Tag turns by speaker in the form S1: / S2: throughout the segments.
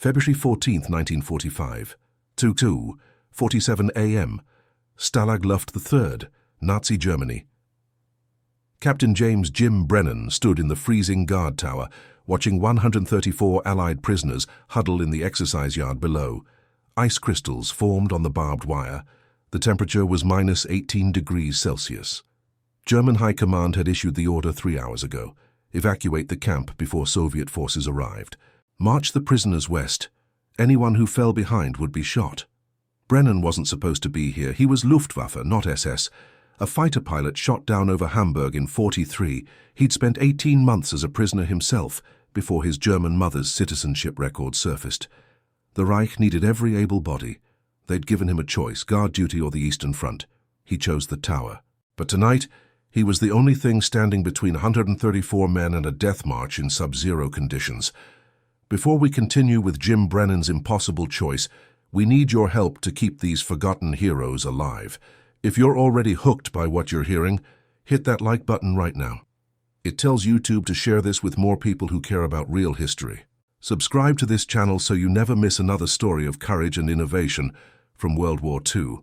S1: February 14, 1945, 2:47 a.m., Stalag Luft III, Nazi Germany. Captain James Jim Brennan stood in the freezing guard tower, watching 134 Allied prisoners huddle in the exercise yard below. Ice crystals formed on the barbed wire. The temperature was minus 18 degrees Celsius. German High Command had issued the order 3 hours ago. Evacuate the camp before Soviet forces arrived. March the prisoners west. Anyone who fell behind would be shot. Brennan wasn't supposed to be here. He was Luftwaffe, not SS. A fighter pilot shot down over Hamburg in '43. He'd spent 18 months as a prisoner himself before his German mother's citizenship record surfaced. The Reich needed every able body. They'd given him a choice, guard duty or the Eastern Front. He chose the tower. But tonight, he was the only thing standing between 134 men and a death march in sub-zero conditions. Before we continue with Jim Brennan's impossible choice, we need your help to keep these forgotten heroes alive. If you're already hooked by what you're hearing, hit that like button right now. It tells YouTube to share this with more people who care about real history. Subscribe to this channel so you never miss another story of courage and innovation from World War II.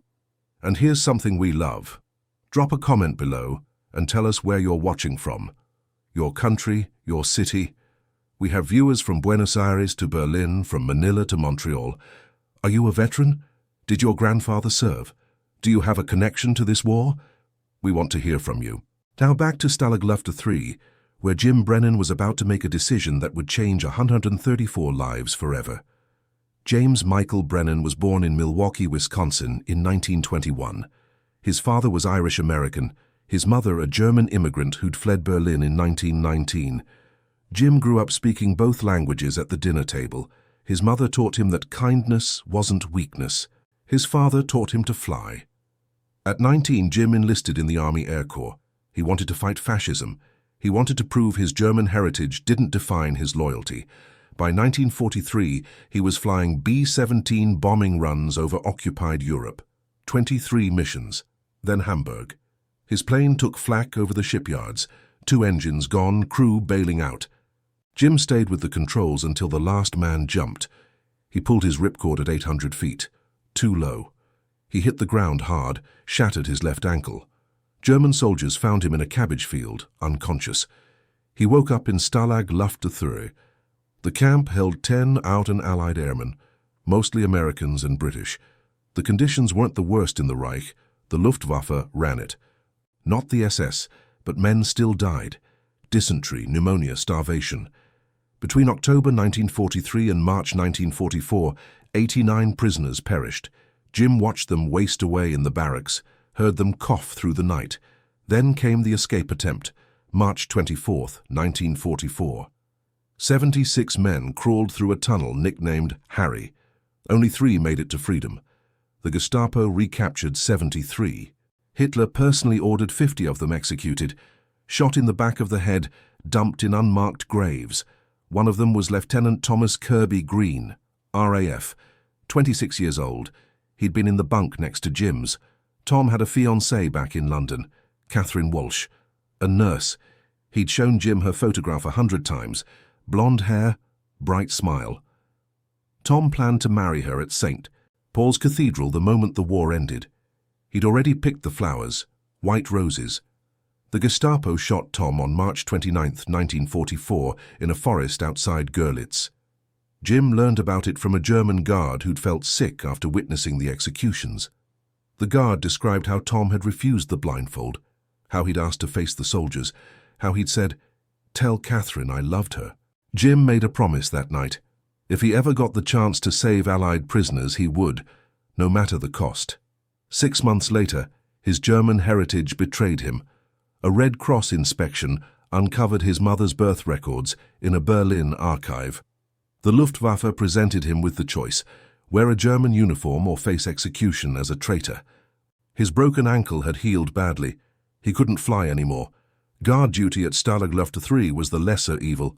S1: And here's something we love. Drop a comment below and tell us where you're watching from. Your country, your city. We have viewers from Buenos Aires to Berlin, from Manila to Montreal. Are you a veteran? Did your grandfather serve? Do you have a connection to this war? We want to hear from you. Now back to Stalag Luft III, where Jim Brennan was about to make a decision that would change 134 lives forever. James Michael Brennan was born in Milwaukee, Wisconsin in 1921. His father was Irish-American, his mother a German immigrant who'd fled Berlin in 1919. Jim grew up speaking both languages at the dinner table. His mother taught him that kindness wasn't weakness. His father taught him to fly. At 19, Jim enlisted in the Army Air Corps. He wanted to fight fascism. He wanted to prove his German heritage didn't define his loyalty. By 1943, he was flying B-17 bombing runs over occupied Europe. 23 missions. Then Hamburg. His plane took flak over the shipyards. 2 engines gone, crew bailing out. Jim stayed with the controls until the last man jumped. He pulled his ripcord at 800 feet. Too low. He hit the ground hard, shattered his left ankle. German soldiers found him in a cabbage field, unconscious. He woke up in Stalag Luft III. The camp held 10 out and Allied airmen, mostly Americans and British. The conditions weren't the worst in the Reich. The Luftwaffe ran it. Not the SS, but men still died. Dysentery, pneumonia, starvation. Between October 1943 and March 1944, 89 prisoners perished. Jim watched them waste away in the barracks, heard them cough through the night. Then came the escape attempt, March 24, 1944. 76 men crawled through a tunnel nicknamed Harry. Only 3 made it to freedom. The Gestapo recaptured 73. Hitler personally ordered 50 of them executed, shot in the back of the head, dumped in unmarked graves. One of them was Lieutenant Thomas Kirby Green, RAF, 26 years old. He'd been in the bunk next to Jim's. Tom had a fiancée back in London, Catherine Walsh, a nurse. He'd shown Jim her photograph 100 times. Blonde hair, bright smile. Tom planned to marry her at St. Paul's Cathedral the moment the war ended. He'd already picked the flowers, white roses. The Gestapo shot Tom on March 29, 1944, in a forest outside Görlitz. Jim learned about it from a German guard who'd felt sick after witnessing the executions. The guard described how Tom had refused the blindfold, how he'd asked to face the soldiers, how he'd said, "Tell Catherine I loved her." Jim made a promise that night. If he ever got the chance to save Allied prisoners, he would, no matter the cost. 6 months later, his German heritage betrayed him. A Red Cross inspection uncovered his mother's birth records in a Berlin archive. The Luftwaffe presented him with the choice: wear a German uniform or face execution as a traitor. His broken ankle had healed badly. He couldn't fly anymore. Guard duty at Stalag Luft III was the lesser evil.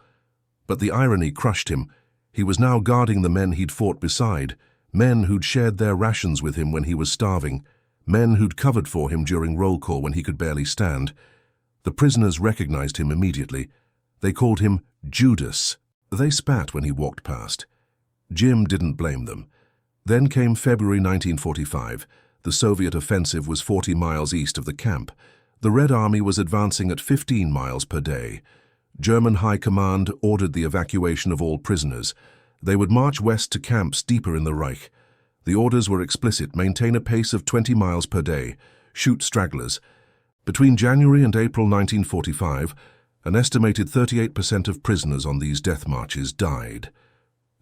S1: But the irony crushed him. He was now guarding the men he'd fought beside, men who'd shared their rations with him when he was starving, men who'd covered for him during roll call when he could barely stand. The prisoners recognized him immediately. They called him Judas. They spat when he walked past. Jim didn't blame them. Then came February 1945. The Soviet offensive was 40 miles east of the camp. The Red Army was advancing at 15 miles per day. German High Command ordered the evacuation of all prisoners. They would march west to camps deeper in the Reich. The orders were explicit: maintain a pace of 20 miles per day, shoot stragglers. Between January and April 1945, an estimated 38% of prisoners on these death marches died.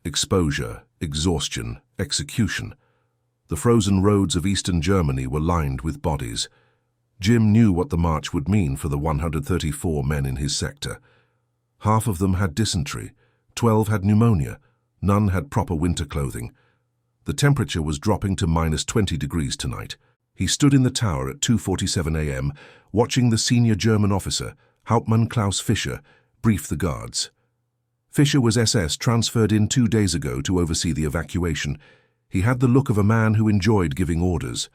S1: Exposure, exhaustion, execution. The frozen roads of eastern Germany were lined with bodies. Jim knew what the march would mean for the 134 men in his sector. Half of them had dysentery, 12 had pneumonia, none had proper winter clothing. The temperature was dropping to -20 degrees tonight. He stood in the tower at 2:47 a.m., watching the senior German officer, Hauptmann Klaus Fischer, brief the guards. Fischer was SS, transferred in 2 days ago to oversee the evacuation. He had the look of a man who enjoyed giving orders.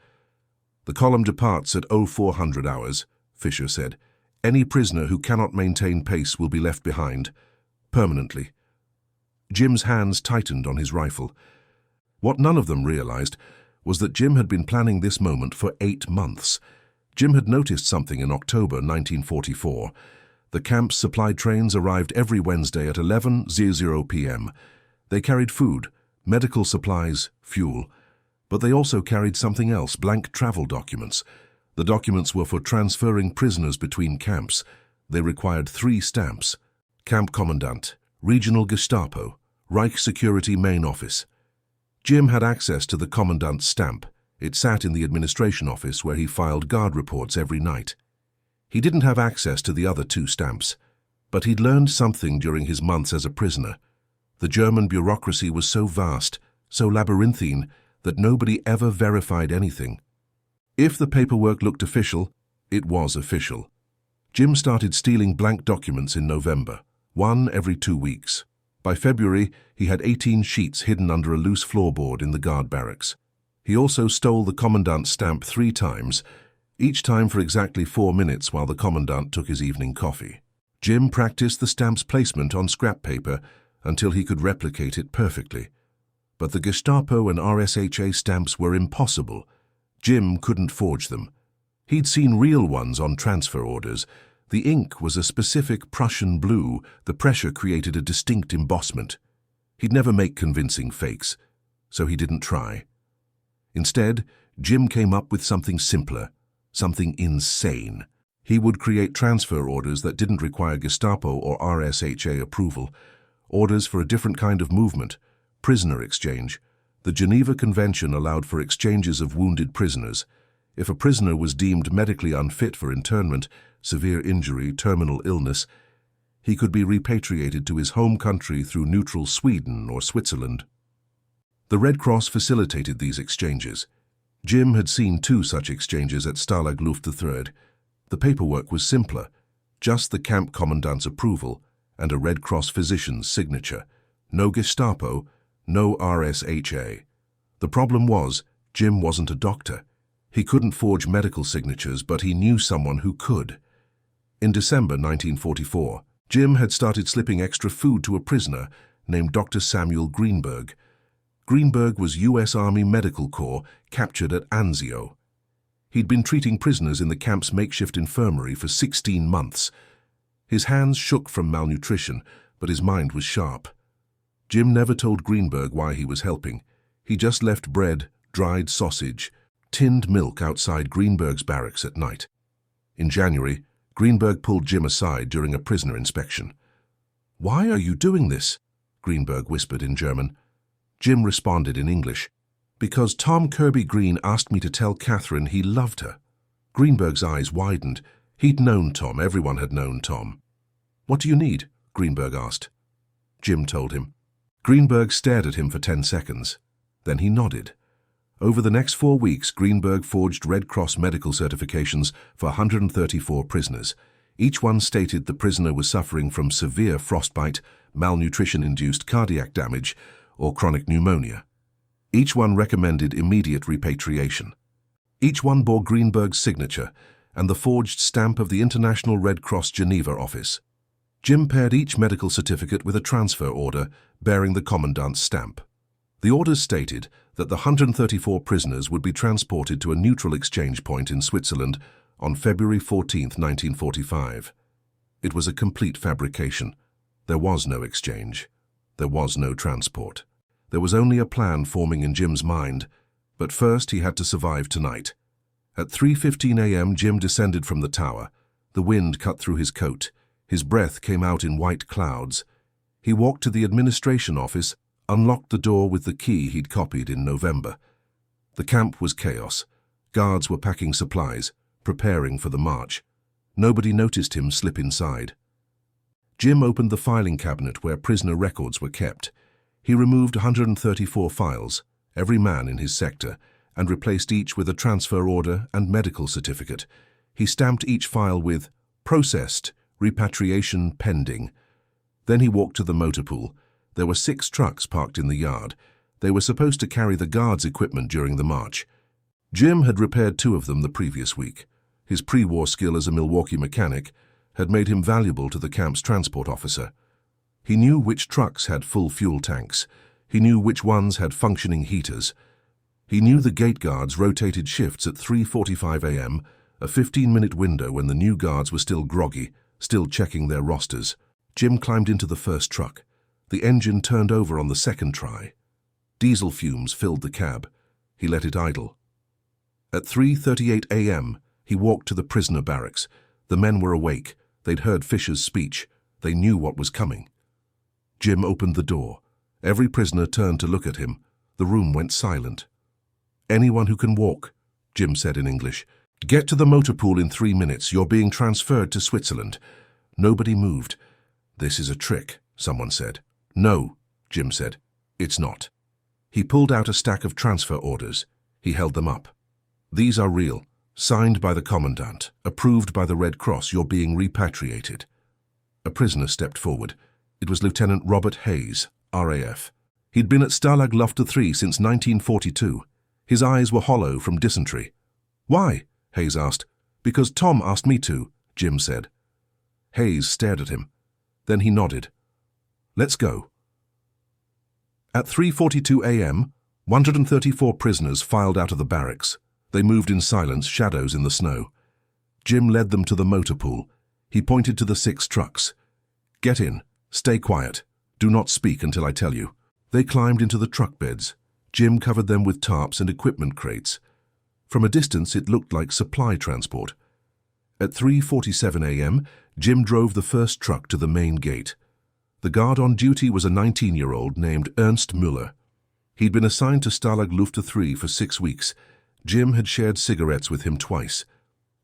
S1: "The column departs at 0400 hours, Fischer said. "Any prisoner who cannot maintain pace will be left behind, permanently." Jim's hands tightened on his rifle. What none of them realized was that Jim had been planning this moment for 8 months. Jim had noticed something in October 1944. The camp's supply trains arrived every Wednesday at 11:00 p.m. They carried food, medical supplies, fuel, but they also carried something else: blank travel documents. The documents were for transferring prisoners between camps. They required 3 stamps: Camp Commandant, Regional Gestapo, Reich Security Main Office. Jim had access to the Commandant's stamp. It sat in the administration office where he filed guard reports every night. He didn't have access to the other 2 stamps, but he'd learned something during his months as a prisoner. The German bureaucracy was so vast, so labyrinthine, that nobody ever verified anything. If the paperwork looked official, it was official. Jim started stealing blank documents in November, 1 every 2 weeks. By February, he had 18 sheets hidden under a loose floorboard in the guard barracks. He also stole the Commandant's stamp 3 times, each time for exactly 4 minutes while the Commandant took his evening coffee. Jim practiced the stamp's placement on scrap paper until he could replicate it perfectly. But the Gestapo and RSHA stamps were impossible. Jim couldn't forge them. He'd seen real ones on transfer orders. The ink was a specific Prussian blue. The pressure created a distinct embossment. He'd never make convincing fakes, so he didn't try. Instead, Jim came up with something simpler, something insane. He would create transfer orders that didn't require Gestapo or RSHA approval, orders for a different kind of movement, prisoner exchange. The Geneva Convention allowed for exchanges of wounded prisoners. If a prisoner was deemed medically unfit for internment, severe injury, terminal illness, he could be repatriated to his home country through neutral Sweden or Switzerland. The Red Cross facilitated these exchanges. Jim had seen 2 such exchanges at Stalag Luft III. The paperwork was simpler, just the camp commandant's approval and a Red Cross physician's signature. No Gestapo, no RSHA. The problem was, Jim wasn't a doctor. He couldn't forge medical signatures, but he knew someone who could. In December 1944, Jim had started slipping extra food to a prisoner named Dr. Samuel Greenberg. Greenberg was U.S. Army Medical Corps captured at Anzio. He'd been treating prisoners in the camp's makeshift infirmary for 16 months. His hands shook from malnutrition, but his mind was sharp. Jim never told Greenberg why he was helping. He just left bread, dried sausage, tinned milk outside Greenberg's barracks at night. In January, Greenberg pulled Jim aside during a prisoner inspection. "Why are you doing this?" Greenberg whispered in German. Jim responded in English. "Because Tom Kirby Green asked me to tell Catherine he loved her." Greenberg's eyes widened. He'd known Tom. Everyone had known Tom. "What do you need?" Greenberg asked. Jim told him. Greenberg stared at him for 10 seconds. Then he nodded. Over the next 4 weeks, Greenberg forged Red Cross medical certifications for 134 prisoners. Each one stated the prisoner was suffering from severe frostbite, malnutrition-induced cardiac damage, or chronic pneumonia. Each one recommended immediate repatriation. Each one bore Greenberg's signature and the forged stamp of the International Red Cross Geneva office. Jim paired each medical certificate with a transfer order bearing the commandant's stamp. The orders stated that the 134 prisoners would be transported to a neutral exchange point in Switzerland on February 14, 1945. It was a complete fabrication. There was no exchange. There was no transport. There was only a plan forming in Jim's mind, but first he had to survive tonight. At 3:15 a.m. Jim descended from the tower. The wind cut through his coat. His breath came out in white clouds. He walked to the administration office, unlocked the door with the key he'd copied in November. The camp was chaos. Guards were packing supplies, preparing for the march. Nobody noticed him slip inside. Jim opened the filing cabinet where prisoner records were kept. He removed 134 files, every man in his sector, and replaced each with a transfer order and medical certificate. He stamped each file with "Processed, Repatriation Pending." Then he walked to the motor pool. There were 6 trucks parked in the yard. They were supposed to carry the guards' equipment during the march. Jim had repaired 2 of them the previous week. His pre-war skill as a Milwaukee mechanic had made him valuable to the camp's transport officer. He knew which trucks had full fuel tanks. He knew which ones had functioning heaters. He knew the gate guards rotated shifts at 3:45 a.m., a 15-minute window when the new guards were still groggy, still checking their rosters. Jim climbed into the first truck. The engine turned over on the second try. Diesel fumes filled the cab. He let it idle. At 3:38 a.m., he walked to the prisoner barracks. The men were awake. They'd heard Fisher's speech. They knew what was coming. Jim opened the door. Every prisoner turned to look at him. The room went silent. "Anyone who can walk," Jim said in English. "Get to the motor pool in 3 minutes. You're being transferred to Switzerland." Nobody moved. "This is a trick," someone said. "No," Jim said. "It's not." He pulled out a stack of transfer orders. He held them up. "These are real. Signed by the commandant. Approved by the Red Cross. You're being repatriated." A prisoner stepped forward. It was Lieutenant Robert Hayes, RAF. He'd been at Stalag Luft 3 since 1942. His eyes were hollow from dysentery. "Why?" Hayes asked. "Because Tom asked me to," Jim said. Hayes stared at him. Then he nodded. "Let's go." At 3:42 a.m., 134 prisoners filed out of the barracks. They moved in silence, shadows in the snow. Jim led them to the motor pool. He pointed to the 6 trucks. "Get in. Stay quiet. Do not speak until I tell you." They climbed into the truck beds. Jim covered them with tarps and equipment crates. From a distance, it looked like supply transport. At 3:47 a.m., Jim drove the first truck to the main gate. The guard on duty was a 19-year-old named Ernst Müller. He'd been assigned to Stalag Luft 3 for 6 weeks. Jim had shared cigarettes with him twice.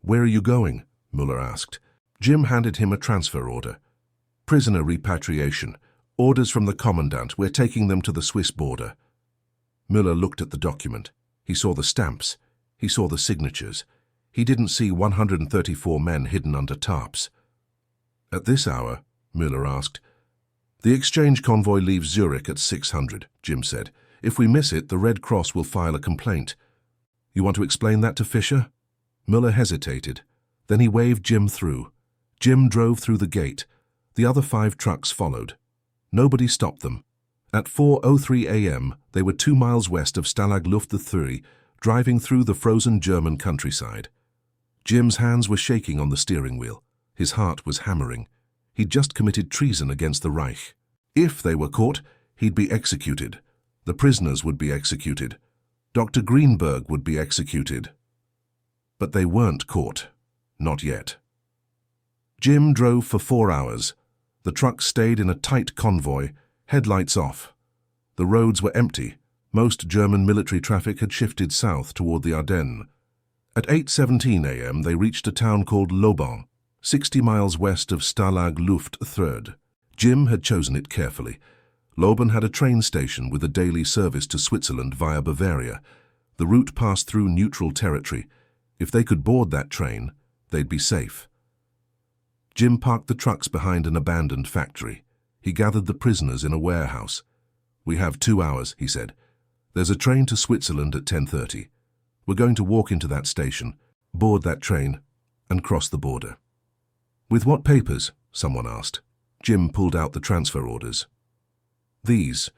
S1: "Where are you going?" Müller asked. Jim handed him a transfer order. "Prisoner repatriation. Orders from the commandant. We're taking them to the Swiss border." Müller looked at the document. He saw the stamps. He saw the signatures. He didn't see 134 men hidden under tarps. "At this hour?" Müller asked. "The exchange convoy leaves Zurich at 600, Jim said. "If we miss it, the Red Cross will file a complaint." "You want to explain that to Fisher?" Müller hesitated. Then he waved Jim through. Jim drove through the gate. The other 5 trucks followed. Nobody stopped them. At 4:03 a.m., they were 2 miles west of Stalag Luft 3, driving through the frozen German countryside. Jim's hands were shaking on the steering wheel. His heart was hammering. He'd just committed treason against the Reich. If they were caught, he'd be executed. The prisoners would be executed. Dr. Greenberg would be executed. But they weren't caught. Not yet. Jim drove for 4 hours. The trucks stayed in a tight convoy, headlights off. The roads were empty. Most German military traffic had shifted south toward the Ardennes. At 8:17 a.m. they reached a town called Lauban, 60 miles west of Stalag Luft 3. Jim had chosen it carefully. Lauban had a train station with a daily service to Switzerland via Bavaria. The route passed through neutral territory. If they could board that train, they'd be safe. Jim parked the trucks behind an abandoned factory. He gathered the prisoners in a warehouse. "We have 2 hours," he said. "There's a train to Switzerland at 10:30. We're going to walk into that station, board that train, and cross the border." "With what papers?" someone asked. Jim pulled out the transfer orders. "These.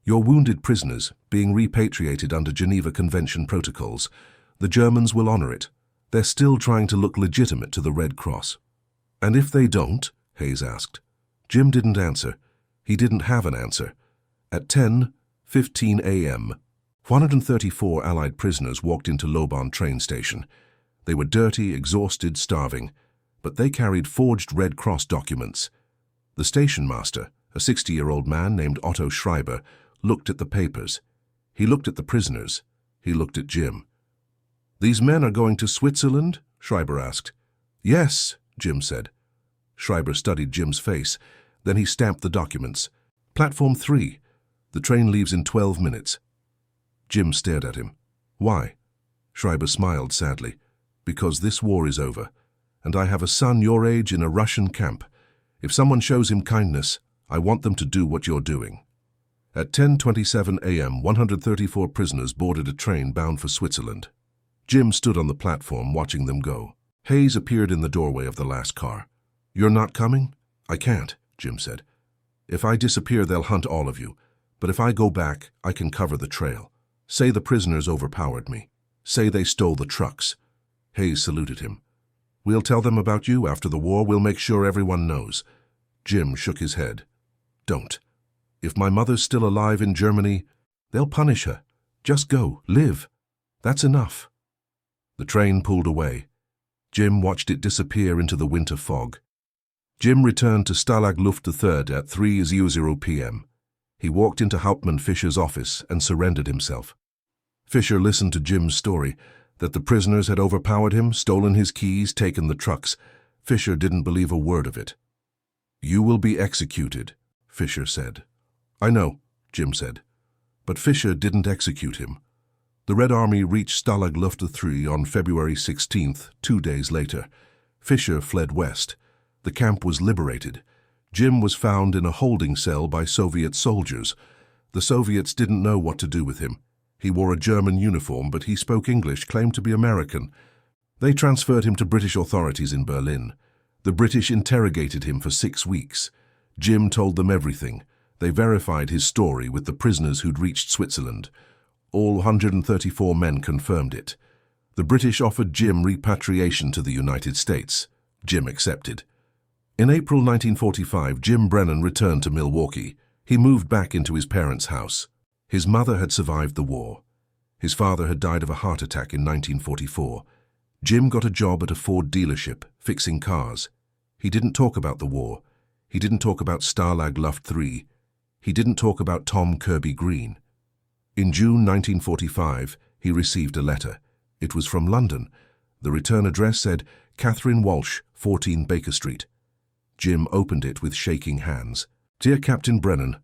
S1: You're wounded prisoners, being repatriated under Geneva Convention protocols. The Germans will honor it. They're still trying to look legitimate to the Red Cross. And if they don't? Hayes asked. Jim didn't answer. He didn't have an answer. At 10:15 a.m., 134 Allied prisoners walked into Lobon train station. They were dirty, exhausted, starving, but they carried forged Red Cross documents. The station master, a 60-year-old man named Otto Schreiber, looked at the papers. He looked at the prisoners. He looked at Jim. "These men are going to Switzerland?" Schreiber asked. "Yes," Jim said. Schreiber studied Jim's face. Then he stamped the documents. "Platform 3. The train leaves in 12 minutes. Jim stared at him. "Why?" Schreiber smiled sadly. "Because this war is over, and I have a son your age in a Russian camp. If someone shows him kindness, I want them to do what you're doing." At 10:27 a.m., 134 prisoners boarded a train bound for Switzerland. Jim stood on the platform watching them go. Hayes appeared in the doorway of the last car. "You're not coming?" "I can't," Jim said. "If I disappear, they'll hunt all of you. But if I go back, I can cover the trail. Say the prisoners overpowered me. Say they stole the trucks." Hayes saluted him. "We'll tell them about you after the war. We'll make sure everyone knows." Jim shook his head. "Don't. If my mother's still alive in Germany, they'll punish her. Just go, live. That's enough." The train pulled away. Jim watched it disappear into the winter fog. Jim returned to Stalag Luft III at 3:00 p.m. He walked into Hauptmann Fischer's office and surrendered himself. Fischer listened to Jim's story, that the prisoners had overpowered him, stolen his keys, taken the trucks. Fischer didn't believe a word of it. "You will be executed," Fischer said. "I know," Jim said. But Fischer didn't execute him. The Red Army reached Stalag Luft III on February 16th, 2 days later. Fischer fled west. The camp was liberated. Jim was found in a holding cell by Soviet soldiers. The Soviets didn't know what to do with him. He wore a German uniform, but he spoke English, claimed to be American. They transferred him to British authorities in Berlin. The British interrogated him for 6 weeks. Jim told them everything. They verified his story with the prisoners who'd reached Switzerland. All 134 men confirmed it. The British offered Jim repatriation to the United States. Jim accepted. In April 1945, Jim Brennan returned to Milwaukee. He moved back into his parents' house. His mother had survived the war. His father had died of a heart attack in 1944. Jim got a job at a Ford dealership, fixing cars. He didn't talk about the war. He didn't talk about Stalag Luft III. He didn't talk about Tom Kirby Green. In June 1945, he received a letter. It was from London. The return address said, Catherine Walsh, 14 Baker Street. Jim opened it with shaking hands. "Dear Captain Brennan,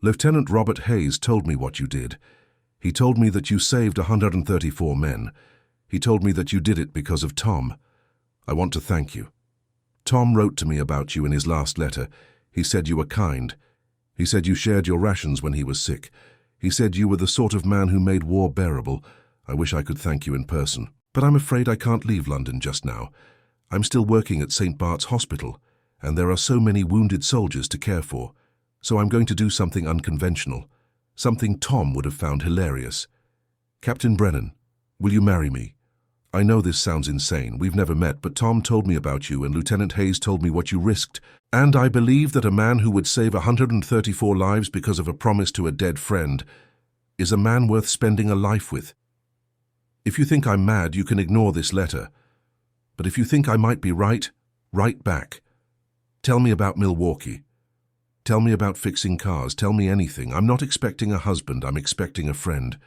S1: Lieutenant Robert Hayes told me what you did. He told me that you saved 134 men. He told me that you did it because of Tom. I want to thank you. Tom wrote to me about you in his last letter. He said you were kind. He said you shared your rations when he was sick. He said you were the sort of man who made war bearable. I wish I could thank you in person. But I'm afraid I can't leave London just now. I'm still working at St. Bart's Hospital, and there are so many wounded soldiers to care for. So I'm going to do something unconventional, something Tom would have found hilarious. Captain Brennan, will you marry me? I know this sounds insane. We've never met, but Tom told me about you and Lieutenant Hayes told me what you risked. And I believe that a man who would save 134 lives because of a promise to a dead friend is a man worth spending a life with. If you think I'm mad, you can ignore this letter. But if you think I might be right, write back. Tell me about Milwaukee. Tell me about fixing cars. Tell me anything. I'm not expecting a husband. I'm expecting a friend.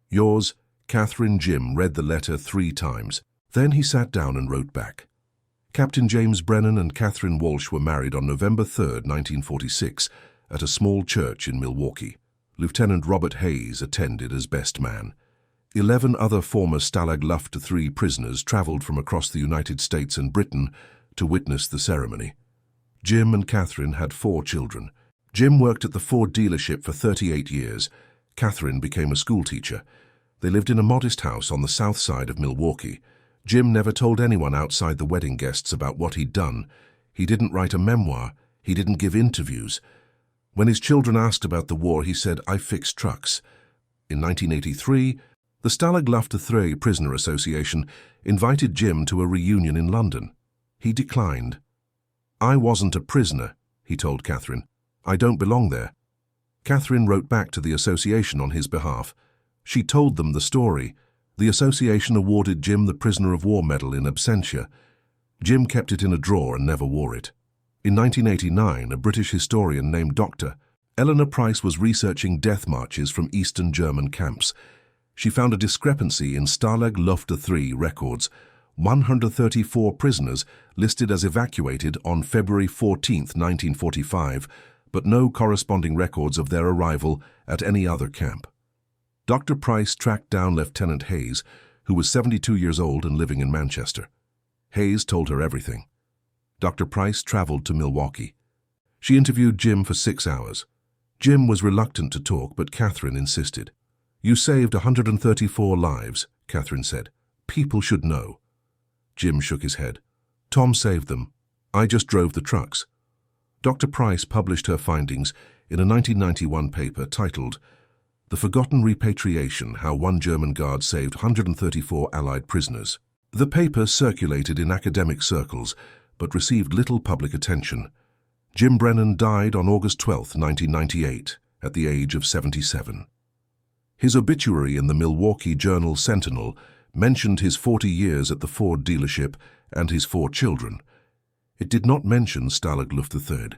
S1: Yours, Catherine. Jim read the letter 3 times. Then he sat down and wrote back. Captain James Brennan and Catherine Walsh were married on November 3rd, 1946, at a small church in Milwaukee. Lieutenant Robert Hayes attended as best man. 11 other former Stalag Luft III prisoners traveled from across the United States and Britain to witness the ceremony. Jim and Catherine had 4 children. Jim worked at the Ford dealership for 38 years. Catherine became a schoolteacher. They lived in a modest house on the south side of Milwaukee. Jim never told anyone outside the wedding guests about what he'd done. He didn't write a memoir. He didn't give interviews. When his children asked about the war, he said, "I fix trucks." In 1983, the Stalag Luft III Prisoner Association invited Jim to a reunion in London. He declined. "I wasn't a prisoner," he told Catherine. "I don't belong there." Catherine wrote back to the association on his behalf. She told them the story. The association awarded Jim the Prisoner of War Medal in absentia. Jim kept it in a drawer and never wore it. In 1989, a British historian named Dr. Eleanor Price was researching death marches from Eastern German camps. She found a discrepancy in Stalag Luft III records. 134 prisoners listed as evacuated on February 14, 1945, but no corresponding records of their arrival at any other camp. Dr. Price tracked down Lieutenant Hayes, who was 72 years old and living in Manchester. Hayes told her everything. Dr. Price traveled to Milwaukee. She interviewed Jim for 6 hours. Jim was reluctant to talk, but Catherine insisted. "You saved 134 lives," Catherine said. "People should know." Jim shook his head. "Tom saved them. I just drove the trucks." Dr. Price published her findings in a 1991 paper titled "The Forgotten Repatriation: How One German Guard Saved 134 Allied Prisoners." The paper circulated in academic circles, but received little public attention. Jim Brennan died on August 12, 1998, at the age of 77. His obituary in the Milwaukee Journal-Sentinel mentioned his 40 years at the Ford dealership and his 4 children. It did not mention Stalag Luft III.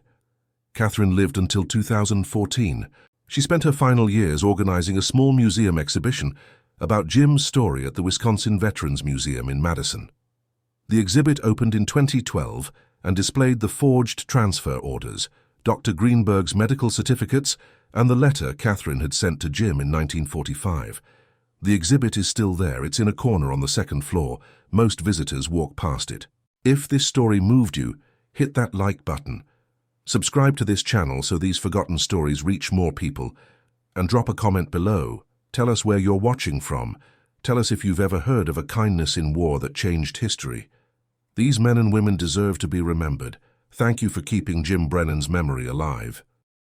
S1: Catherine lived until 2014. She spent her final years organizing a small museum exhibition about Jim's story at the Wisconsin Veterans Museum in Madison. The exhibit opened in 2012 and displayed the forged transfer orders, Dr. Greenberg's medical certificates, and the letter Catherine had sent to Jim in 1945. The exhibit is still there. It's in a corner on the 2nd floor. Most visitors walk past it. If this story moved you, hit that like button. Subscribe to this channel so these forgotten stories reach more people. And drop a comment below. Tell us where you're watching from. Tell us if you've ever heard of a kindness in war that changed history. These men and women deserve to be remembered. Thank you for keeping Jim Brennan's memory alive.